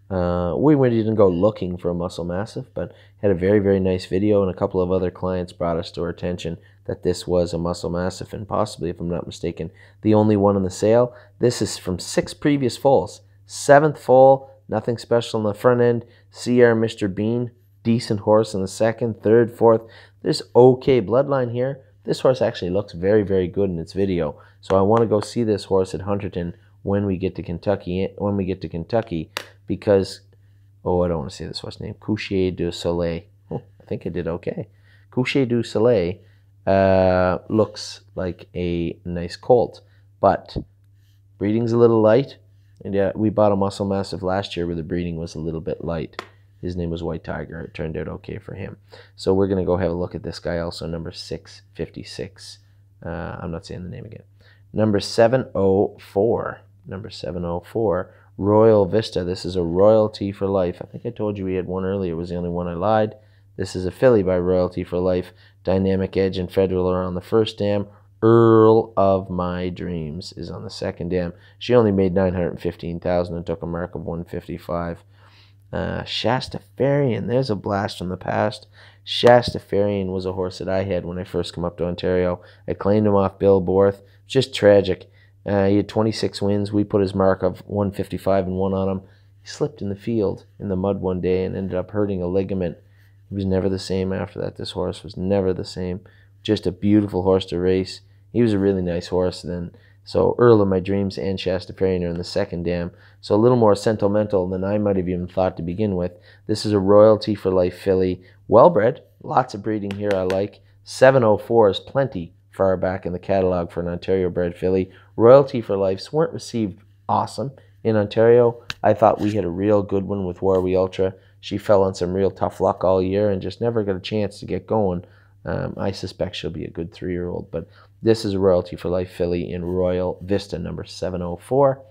We didn't go looking for a Muscle Massive, but had a very, very nice video, and a couple of other clients brought us to our attention that this was a Muscle Massive, and possibly, if I'm not mistaken, the only one in the sale. This is from 6 previous foals. 7th foal, nothing special on the front end. CR Mr. Bean, decent horse in the second, third, fourth. There's okay bloodline here. This horse actually looks very, very good in its video. So I want to go see this horse at Hunterton when we get to Kentucky. Because, oh, I don't want to say this horse name. Coucher du Soleil. Oh, I think I did okay. Coucher du Soleil looks like a nice colt, but breeding's a little light. And yeah, we bought a Muscle Mastiff last year where the breeding was a little bit light. His name was White Tiger. It turned out okay for him. So we're going to go have a look at this guy also, number 656. I'm not saying the name again. Number 704. Number 704, Royal Vista. This is a Royalty for Life. I think I told you we had one earlier. It was the only one I lied. This is a filly by Royalty for Life. Dynamic Edge and Federal are on the first dam. Earl of My Dreams is on the second dam. She only made 915,000 and took a mark of 155. Shastafarian, there's a blast from the past. Shastafarian was a horse that I had when I first came up to Ontario. I claimed him off Bill Borth. Just tragic. He had 26 wins. We put his mark of 155 and 1 on him. He slipped in the field in the mud one day and ended up hurting a ligament. He was never the same after that. This horse was never the same. Just a beautiful horse to race. He was a really nice horse then. So Earl of My Dreams and Shastafarian are in the second dam. So a little more sentimental than I might have even thought to begin with. This is a Royalty for Life filly. Well-bred. Lots of breeding here I like. 704 is plenty far back in the catalog for an Ontario-bred filly. Royalty for Lifes weren't received awesome in Ontario. I thought we had a real good one with Warwi Ultra. She fell on some real tough luck all year and just never got a chance to get going. I suspect she'll be a good 3-year-old, but this is a Royalty for Life filly in Royal Vista, number 704.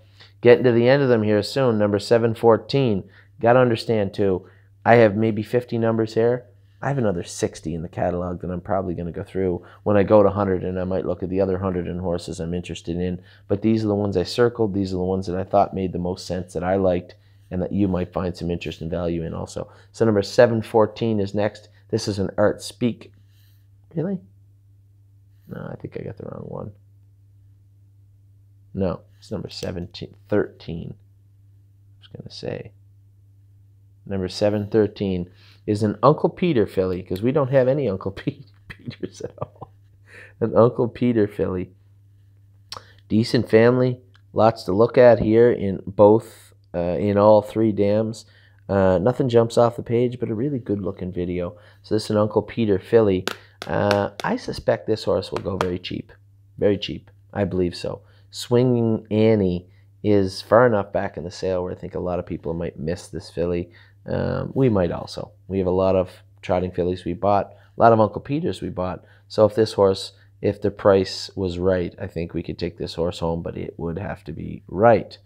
Getting to the end of them here soon, number 714. Got to understand, too, I have maybe 50 numbers here. I have another 60 in the catalog that I'm probably going to go through when I go to 100, and I might look at the other 100 horses I'm interested in. But these are the ones I circled. These are the ones that I thought made the most sense, that I liked, and that you might find some interest and value in also. So number 714 is next. This is an Art Speak. Really? No, I think I got the wrong one. No, it's number 13. I was going to say. Number 713 is an Uncle Peter filly, because we don't have any Uncle Peters at all. An Uncle Peter filly. Decent family. Lots to look at here in both, in all 3 dams. Nothing jumps off the page, but a really good looking video. So this is an Uncle Peter filly. I suspect this horse will go very cheap. Very cheap. I believe so. Swinging Annie is far enough back in the sale where I think a lot of people might miss this filly. We might also. We have a lot of trotting fillies we bought. A lot of Uncle Peters we bought. So if this horse, if the price was right, I think we could take this horse home, but it would have to be right.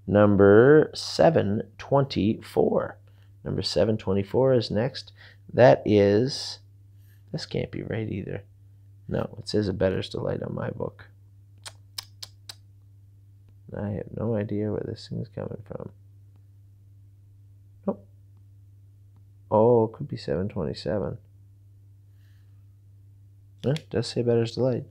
Number 724. Number 724 is next. That is... This can't be right either. No, it says A Bettor's Delight on my book. I have no idea where this thing's coming from. Nope. Oh, it could be 727. It does say Bettor's Delight.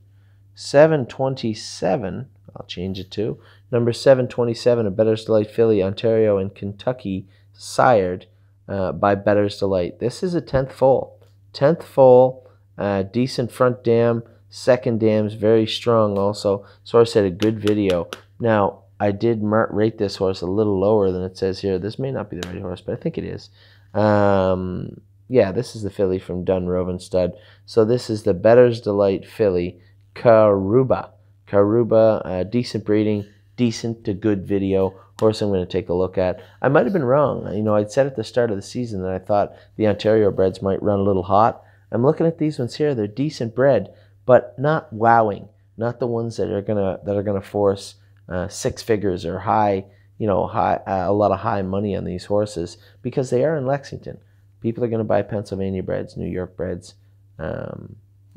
727, I'll change it to. Number 727, A Bettor's Delight filly, Ontario and Kentucky, sired by Bettor's Delight. This is a 10th foal. 10th foal, decent front dam, second dam's very strong also. So I said a good video. Now, I did rate this horse a little lower than it says here. This may not be the right horse, but I think it is. Yeah, this is the filly from Dunroven Stud. So this is the Bettor's Delight filly, Karuba. Karuba, decent breeding, decent to good video. Horse I'm going to take a look at. I might have been wrong. You know, I'd said at the start of the season that I thought the Ontario breds might run a little hot. I'm looking at these ones here. They're decent bred, but not wowing. Not the ones that are gonna force 6 figures or high, you know, a lot of high money on these horses, because they are in Lexington. People are going to buy Pennsylvania breds, New York breds, a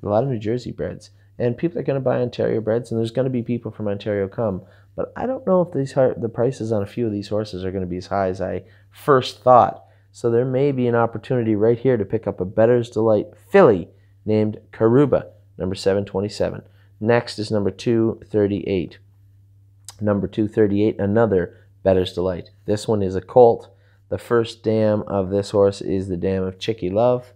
lot of New Jersey breds, and people are going to buy Ontario breds, and there's going to be people from Ontario come. But I don't know if the prices on a few of these horses are going to be as high as I first thought. So there may be an opportunity right here to pick up a Bettor's Delight filly named Karuba, number 727. Next is number 238. Number 238, another Bettor's Delight. This one is a colt. The first dam of this horse is the dam of Chicky Love.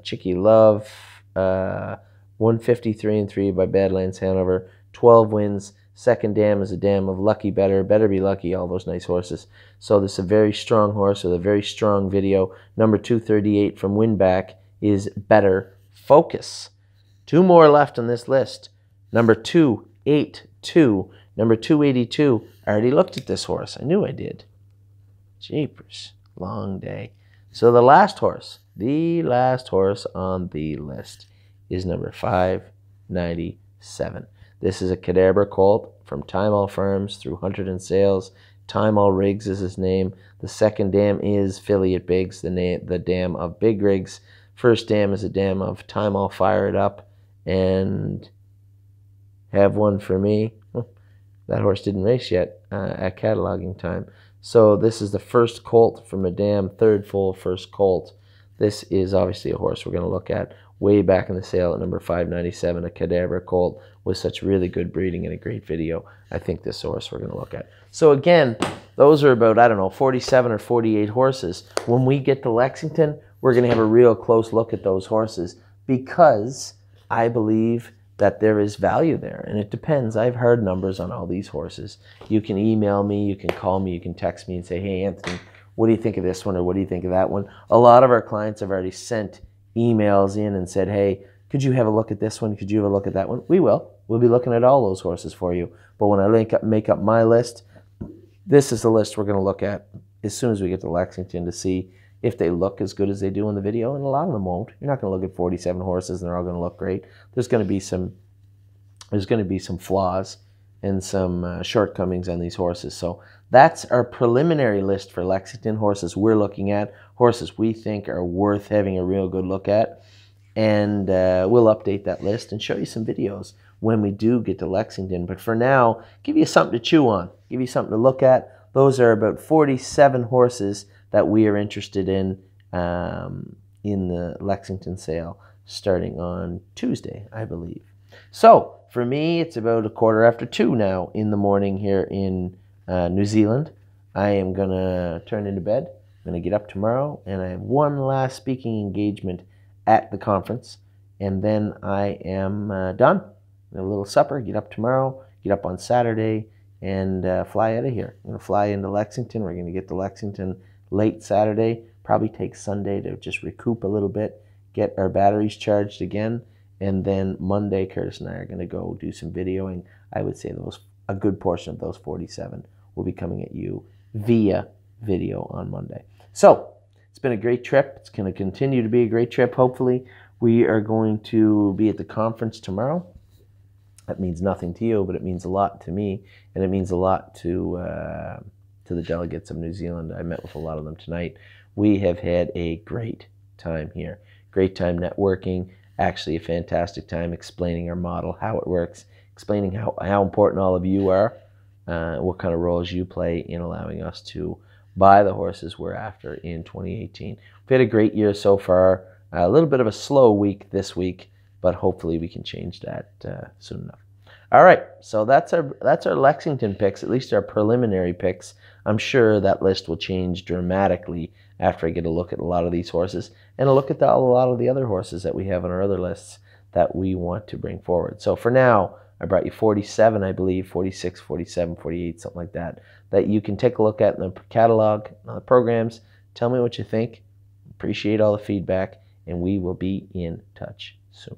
Chicky Love, 153-3 by Badlands Hanover, 12 wins. Second dam is a dam of Lucky Better, Better Be Lucky, all those nice horses. So this is a very strong horse with a very strong video. Number 238 from Winback is Better Focus. Two more left on this list. Number 282. Number 282. I already looked at this horse. I knew I did. Jeepers. Long day. So the last horse on the list is number 597. This is a Cadabra colt from Time All Farms through Hunted and Sales. Time All Rigs is his name. The second dam is Affiliate Biggs, the dam of Big Rigs. First dam is a dam of Time All Fire It Up and Have One For Me. That horse didn't race yet at cataloging time. So this is the first colt from a dam, third full first colt. This is obviously a horse we're going to look at way back in the sale at number 597, a Cadabra colt with such really good breeding and a great video. I think this horse we're going to look at. So again, those are about, I don't know, 47 or 48 horses. When we get to Lexington, we're going to have a real close look at those horses because I believe that there is value there, and it depends. I've heard numbers on all these horses. You can email me, you can call me, you can text me and say, hey, Anthony, what do you think of this one or what do you think of that one? A lot of our clients have already sent emails in and said, hey, could you have a look at this one? Could you have a look at that one? We will. We'll be looking at all those horses for you. But when I make up my list, this is the list we're going to look at as soon as we get to Lexington to see if they look as good as they do in the video, and a lot of them won't. You're not going to look at 47 horses and they're all going to look great. There's going to be some flaws and some shortcomings on these horses. So that's our preliminary list for Lexington, horses we're looking at, horses we think are worth having a real good look at. And we'll update that list and show you some videos when we do get to Lexington. But for now, give you something to chew on, give you something to look at. Those are about 47 horses that we are interested in the Lexington sale starting on Tuesday, I believe. So for me, it's about 2:15 now in the morning here in New Zealand. I am going to turn into bed. I'm going to get up tomorrow, and I have one last speaking engagement at the conference, and then I am done. A little supper, get up tomorrow, get up on Saturday, and fly out of here. I'm going to fly into Lexington. We're going to get to Lexington late Saturday, probably take Sunday to just recoup a little bit, get our batteries charged again, and then Monday, Curtis and I are going to go do some videoing. I would say a good portion of those 47 will be coming at you via video on Monday. So it's been a great trip. It's going to continue to be a great trip, hopefully. We are going to be at the conference tomorrow. That means nothing to you, but it means a lot to me, and it means a lot to the delegates of New Zealand. I met with a lot of them tonight. We have had a great time here. Great time networking, actually a fantastic time explaining our model, how it works, explaining how important all of you are, what kind of roles you play in allowing us to buy the horses we're after in 2018. We've had a great year so far. A little bit of a slow week this week, but hopefully we can change that soon enough. All right, so that's our Lexington picks, at least our preliminary picks. I'm sure that list will change dramatically after I get a look at a lot of these horses and a look at a lot of the other horses that we have on our other lists that we want to bring forward. So for now, I brought you 47, I believe, 46, 47, 48, something like that you can take a look at in the catalog, the programs. Tell me what you think. Appreciate all the feedback, and we will be in touch soon.